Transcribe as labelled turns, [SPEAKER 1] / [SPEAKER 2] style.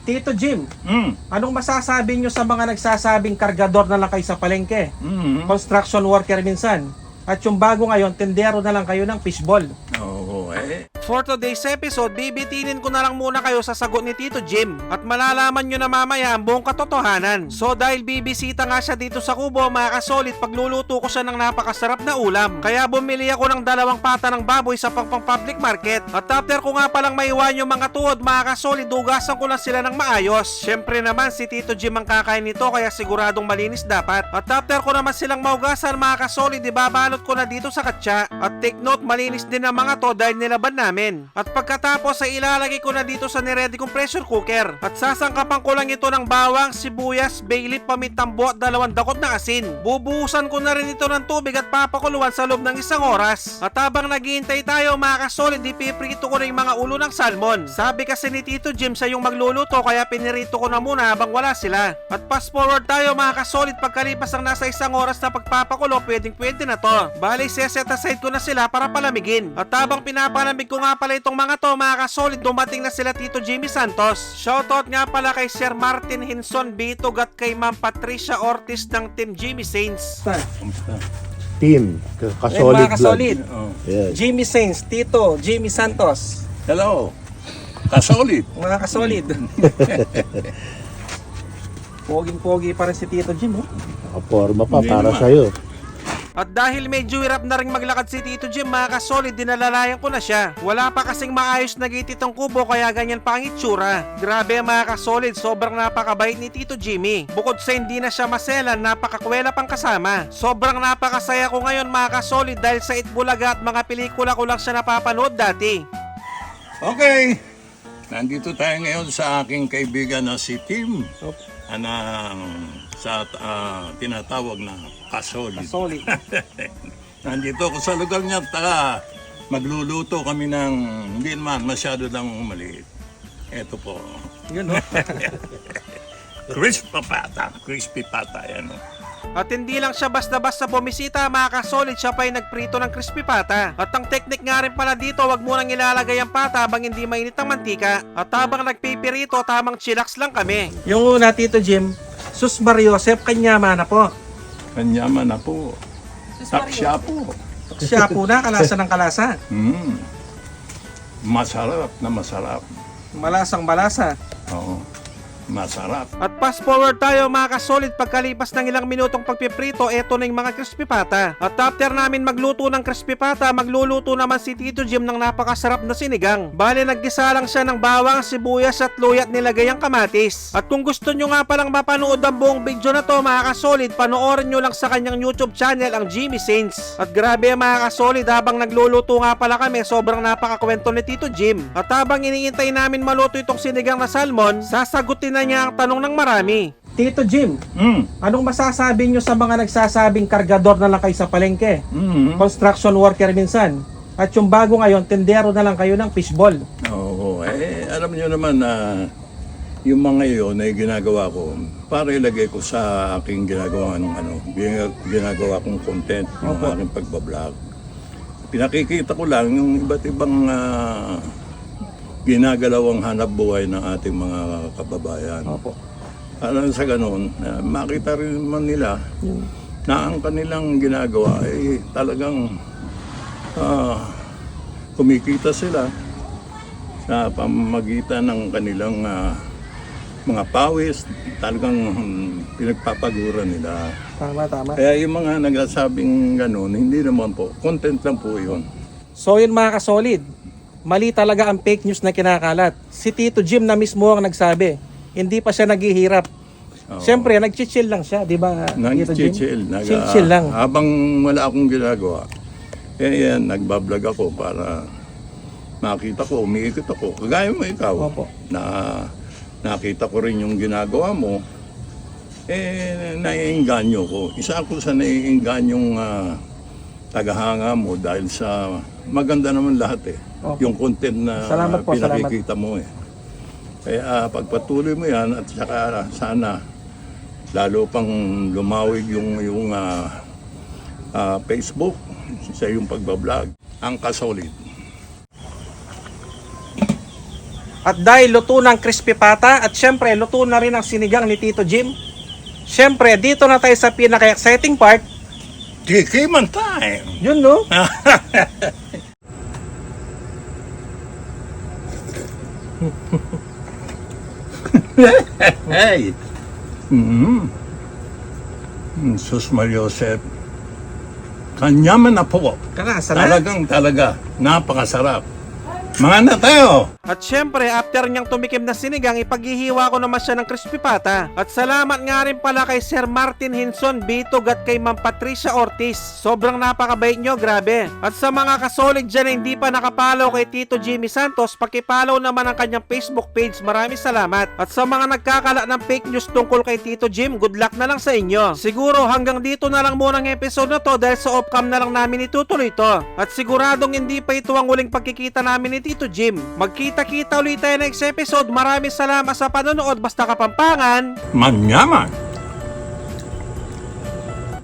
[SPEAKER 1] Tito Jim, anong masasabi nyo sa mga nagsasabing kargador na lang kayo sa palengke? Construction worker minsan. At yung bago ngayon, tendero na lang kayo ng fishball.
[SPEAKER 2] Oo,
[SPEAKER 1] For today's episode, bibitinin ko na lang muna kayo sa sagot ni Tito Jim at malalaman nyo na mamaya ang buong katotohanan. So dahil bibisita nga siya dito sa kubo, mga kasolid, pagluluto ko siya ng napakasarap na ulam. Kaya bumili ako ng 2 pata ng baboy sa pang public market. At after ko nga palang maiwan yung mga tuhod, mga kasolid, dugasan ko lang sila ng maayos. Syempre naman si Tito Jim ang kakain nito, kaya siguradong malinis dapat. At after ko naman silang maugasan, mga kasolid, ibabalot ko na dito sa katsa. At take note, malinis din ang mga to dahil nilaban namin. At pagkatapos ay ilalagay ko na dito sa niready kong pressure cooker. At sasangkapan ko lang ito ng bawang, sibuyas, bay leaf, pamintambo at 2 dakot na asin. Bubuhusan ko na rin ito ng tubig at papakuluan sa loob ng 1 oras. At habang naghihintay tayo, mga kasolid, ipiprito ko na yung mga ulo ng salmon. Sabi kasi ni Tito Jim siya yung magluluto, kaya pinirito ko na muna habang wala sila. At fast forward tayo, mga kasolid, pagkalipas ng nasa 1 oras na pagpapakulo, pwede na to. Bali, set aside ko na sila para palamigin. At habang pinapalamig ko nga pala itong mga to, mga kasolid, dumating na sila Tito Jimmy Santos. Shoutout nga pala kay Sir Martin Hinson Bitog at kay Ma'am Patricia Ortiz ng Team Jimmy Saints.
[SPEAKER 3] Team, kasolid
[SPEAKER 1] mga kasolid,
[SPEAKER 2] Oh.
[SPEAKER 3] Yes.
[SPEAKER 1] Jimmy Saints, Tito Jimmy Santos.
[SPEAKER 2] Hello, kasolid.
[SPEAKER 1] Mga kasolid. Poging-pogi pa rin si Tito Jim, oh.
[SPEAKER 3] Nakaporma pa
[SPEAKER 2] Hindi
[SPEAKER 3] para
[SPEAKER 2] naman.
[SPEAKER 3] sa'yo.
[SPEAKER 1] At dahil medyo hirap na rin maglakad si Tito Jim, mga kasolid, dinalalayan ko na siya. Wala pa kasing maayos na gate itong kubo, kaya ganyan pa ang itsura. Grabe mga kasolid, sobrang napakabait ni Tito Jimmy. Bukod sa hindi na siya maselan, napakakwela pang kasama. Sobrang napakasaya ko ngayon, mga kasolid, dahil sa Itbulaga at mga pelikula ko lang siya napapanood dati.
[SPEAKER 2] Okay, nandito tayo ngayon sa aking kaibigan na si Tim. Sa tinatawag na kasolid.
[SPEAKER 1] Kasolid.
[SPEAKER 2] Nandito ako sa lugar niya, magluluto kami ng hindi naman masyado lang maliit. Ito po,
[SPEAKER 1] Yun, oh.
[SPEAKER 2] crispy pata, yan o.
[SPEAKER 1] At hindi lang siya basta-basta bumisita, mga kasolid, siya pa ay nagprito ng crispy pata. At ang technique nga rin pala dito, wag munang ilalagay ang pata habang hindi mainit ang mantika. At habang nagpipirito, tamang chillax lang kami. Yung una, Tito Jim, Sus Mariosep, kanyama na po.
[SPEAKER 2] Kanyaman na po. Taksya po.
[SPEAKER 1] Siya po na, kalasa ng kalasa.
[SPEAKER 2] Masarap na masarap.
[SPEAKER 1] Malasang malasa.
[SPEAKER 2] Oo, masarap.
[SPEAKER 1] At fast forward tayo, mga kasolid, pagkalipas ng ilang minutong pagpiprito, eto na yung mga crispy pata. At after namin magluto ng crispy pata, magluluto naman si Tito Jim ng napakasarap na sinigang. Bale, naggisa lang siya ng bawang, sibuyas at luya at nilagay ang kamatis. At kung gusto nyo nga palang mapanood ang buong video na to, mga kasolid, panoorin nyo lang sa kanyang YouTube channel, ang Jimmy Saints. At grabe, mga kasolid, habang nagluluto nga pala kami, sobrang napakakwento ni Tito Jim. At habang iniintay namin maluto itong sinigang na salmon, sasagutin na niya ang tanong ng marami. Tito Jim, anong masasabi nyo sa mga nagsasabing kargador na lang kayo sa palengke? Construction worker minsan. At yung bago ngayon, tendero na lang kayo ng fishball.
[SPEAKER 2] Oo, alam niyo naman na yung mga yun ay ginagawa ko para ilagay ko sa aking ginagawa ginagawa kong content, yung aking pagbablog. Pinakikita ko lang yung iba't ibang ginagalawang hanap buhay ng ating mga kababayan.
[SPEAKER 1] Opo.
[SPEAKER 2] Alam sa ganun, makita rin man nila na ang kanilang ginagawa ay talagang kumikita sila sa pamamagitan ng kanilang mga pawis, talagang pinagpapagura nila.
[SPEAKER 1] Tama.
[SPEAKER 2] Kaya yung mga nagsasabing ganun, hindi naman po, content lang po yun.
[SPEAKER 1] So yun, mga kasolid, mali talaga ang fake news na kinakalat. Si Tito Jim na mismo ang nagsabi, hindi pa siya naghihirap. Siyempre, nag-chill lang siya, di ba?
[SPEAKER 2] Nag-chill.
[SPEAKER 1] Chill lang.
[SPEAKER 2] Habang wala akong ginagawa, yan, nagbablog ako para makita ko, umiikot ako. Kagaya mo ikaw,
[SPEAKER 1] Opo.
[SPEAKER 2] na nakita ko rin yung ginagawa mo, naiinganyo ko. Isa ako sa naiinganyong tagahanga mo dahil sa maganda naman lahat
[SPEAKER 1] Opo.
[SPEAKER 2] yung content na
[SPEAKER 1] Salamat po,
[SPEAKER 2] pinakikita mo Kaya pagpatuloy mo yan at saka sana lalo pang lumawig yung Facebook sa iyong pagbablog, ang kasolid.
[SPEAKER 1] At dahil luto ng crispy pata at syempre luto na rin ang sinigang ni Tito Jim. Syempre dito na tayo sa pinaka-exciting part.
[SPEAKER 2] Tikiman time!
[SPEAKER 1] Yun no?
[SPEAKER 2] Hey! Sus Mariosep. Kanyaman na po. Talaga, napakasarap. Mga na tayo!
[SPEAKER 1] At syempre, after niyang tumikim na sinigang, ipaghihiwa ko naman siya ng crispy pata. At salamat nga rin pala kay Sir Martin Hinson Bitog at kay Ma'am Patricia Ortiz. Sobrang napakabait nyo, grabe. At sa mga kasolid dyan na hindi pa nakapalaw kay Tito Jimmy Santos, pakipalaw naman ang kanyang Facebook page. Maraming salamat. At sa mga nagkakala ng fake news tungkol kay Tito Jim, good luck na lang sa inyo. Siguro hanggang dito na lang muna ang episode na to dahil sa off-cam na lang namin itutuloy to. At siguradong hindi pa ito ang huling pagkikita namin ni Tito Jim. Magkita-kita ulit tayo next episode. Maraming salamat sa panonood. Basta Kapampangan.
[SPEAKER 2] Manyaman!